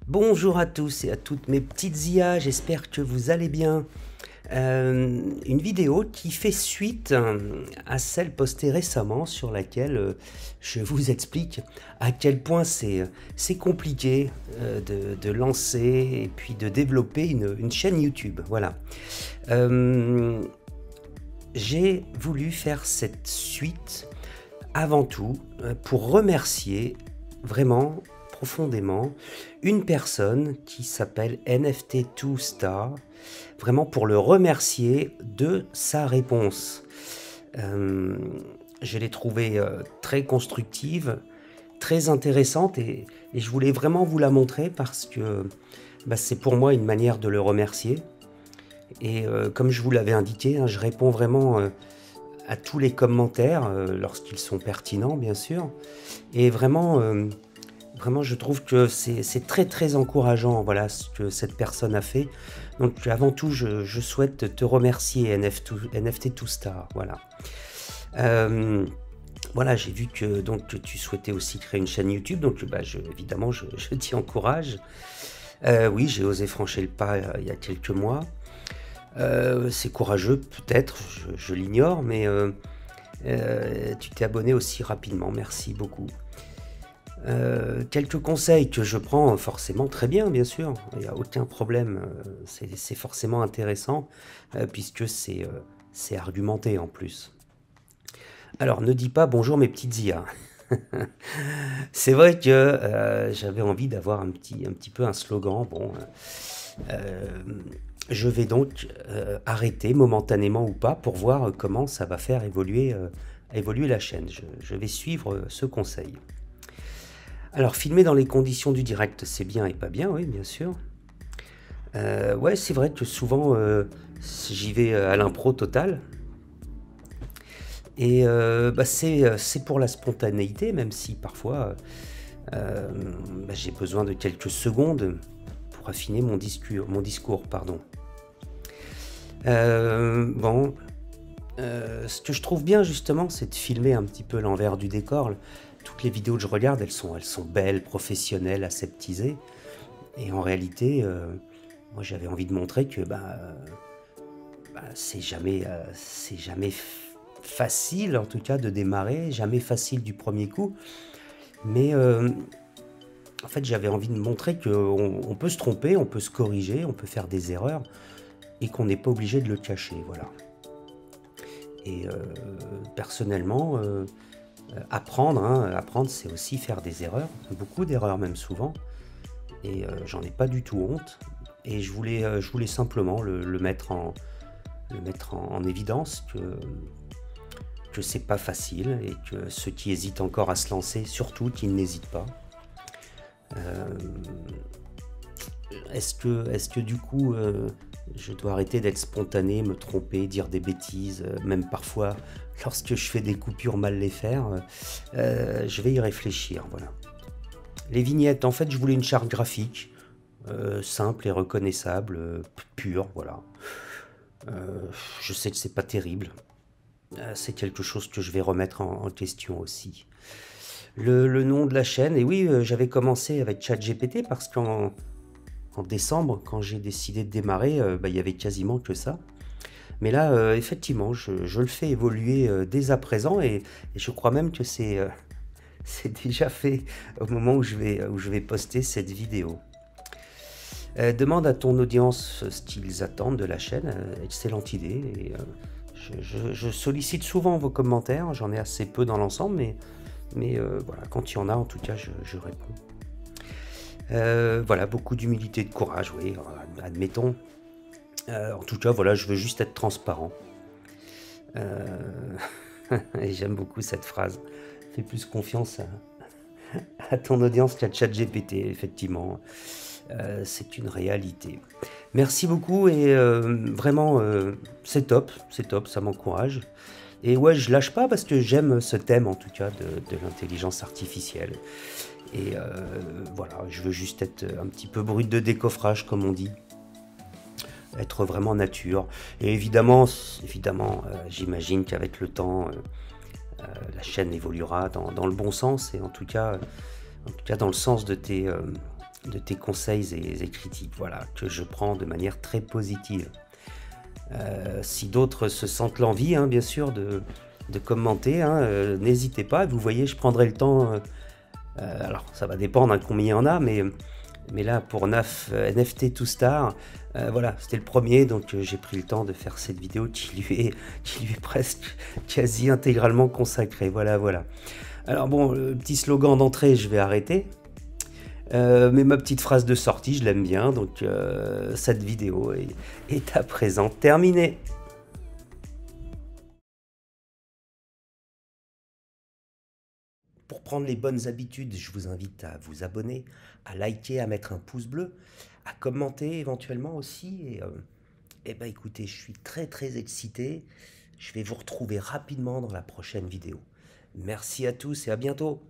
Bonjour à tous et à toutes mes petites IA, j'espère que vous allez bien. Une vidéo qui fait suite à celle postée récemment sur laquelle je vous explique à quel point c'est compliqué de lancer et puis de développer une chaîne YouTube. Voilà. J'ai voulu faire cette suite avant tout pour remercier vraiment profondément une personne qui s'appelle NFT2Star, vraiment pour le remercier de sa réponse. Je l'ai trouvée très constructive, très intéressante et je voulais vraiment vous la montrer parce que c'est pour moi une manière de le remercier. Et comme je vous l'avais indiqué, hein, je réponds vraiment à tous les commentaires lorsqu'ils sont pertinents, bien sûr. Et vraiment, vraiment, je trouve que c'est très très encourageant, voilà, ce que cette personne a fait. Donc avant tout, je souhaite te remercier NFT2Star, voilà. Voilà, j'ai vu que donc que tu souhaitais aussi créer une chaîne YouTube, donc évidemment je t'y encourage. Oui, j'ai osé franchir le pas il y a quelques mois. C'est courageux peut-être, je l'ignore, mais tu t'es abonné aussi rapidement, merci beaucoup. Quelques conseils que je prends forcément très bien, bien sûr, il n'y a aucun problème, c'est forcément intéressant, puisque c'est argumenté en plus. Alors, ne dis pas bonjour mes petites IA. C'est vrai que j'avais envie d'avoir un petit peu un slogan. Bon, je vais donc arrêter momentanément ou pas pour voir comment ça va faire évoluer la chaîne. Je vais suivre ce conseil. Alors, filmer dans les conditions du direct, c'est bien et pas bien, oui, bien sûr. Ouais, c'est vrai que souvent, j'y vais à l'impro total. Et c'est pour la spontanéité, même si parfois j'ai besoin de quelques secondes pour affiner mon discours, pardon. Bon, ce que je trouve bien justement, c'est de filmer un petit peu l'envers du décor. Toutes les vidéos que je regarde, elles sont belles, professionnelles, aseptisées. Et en réalité, moi j'avais envie de montrer que c'est jamais facile en tout cas de démarrer, jamais facile du premier coup. Mais en fait j'avais envie de montrer qu'on peut se tromper, on peut se corriger, on peut faire des erreurs et qu'on n'est pas obligé de le cacher, voilà. Et personnellement, apprendre c'est aussi faire des erreurs, beaucoup d'erreurs même souvent, et j'en ai pas du tout honte. Et je voulais simplement le mettre en évidence que c'est pas facile et que ceux qui hésitent encore à se lancer, surtout qu'ils n'hésitent pas. Est-ce que du coup je dois arrêter d'être spontané, me tromper, dire des bêtises, même parfois lorsque je fais des coupures mal les faire, je vais y réfléchir, voilà. Les vignettes, en fait je voulais une charte graphique, simple et reconnaissable, pure, voilà. Je sais que c'est pas terrible, c'est quelque chose que je vais remettre en question aussi. Le nom de la chaîne, et oui, j'avais commencé avec ChatGPT parce qu'en décembre, quand j'ai décidé de démarrer, il y avait quasiment que ça. Mais là, effectivement, je le fais évoluer dès à présent et je crois même que c'est déjà fait au moment où je vais poster cette vidéo. Demande à ton audience ce qu'ils attendent de la chaîne, excellente idée. Et, je sollicite souvent vos commentaires, j'en ai assez peu dans l'ensemble, mais voilà, quand il y en a, en tout cas, je réponds. Voilà, beaucoup d'humilité, de courage, oui, admettons. En tout cas, voilà, je veux juste être transparent. Et j'aime beaucoup cette phrase. Fais plus confiance à ton audience qu'à ChatGPT, effectivement. C'est une réalité. Merci beaucoup et vraiment, c'est top, ça m'encourage. Et ouais, je lâche pas parce que j'aime ce thème, en tout cas, de l'intelligence artificielle. Et voilà, je veux juste être un petit peu brut de décoffrage, comme on dit. Être vraiment nature. Et évidemment, j'imagine qu'avec le temps, la chaîne évoluera dans le bon sens et en tout cas dans le sens de tes de tes conseils et critiques, voilà, que je prends de manière très positive. Si d'autres se sentent l'envie, hein, bien sûr, de commenter, hein, n'hésitez pas. Vous voyez, je prendrai le temps. Alors, ça va dépendre hein, combien il y en a, mais là, pour NFT To Star, voilà, c'était le premier, donc j'ai pris le temps de faire cette vidéo qui lui est presque quasi intégralement consacrée. Voilà, voilà. Alors bon, le petit slogan d'entrée, je vais arrêter. Mais ma petite phrase de sortie, je l'aime bien, donc cette vidéo est à présent terminée. Pour prendre les bonnes habitudes, je vous invite à vous abonner, à liker, à mettre un pouce bleu, à commenter éventuellement aussi. Et bah écoutez, je suis très très excité. Je vais vous retrouver rapidement dans la prochaine vidéo. Merci à tous et à bientôt.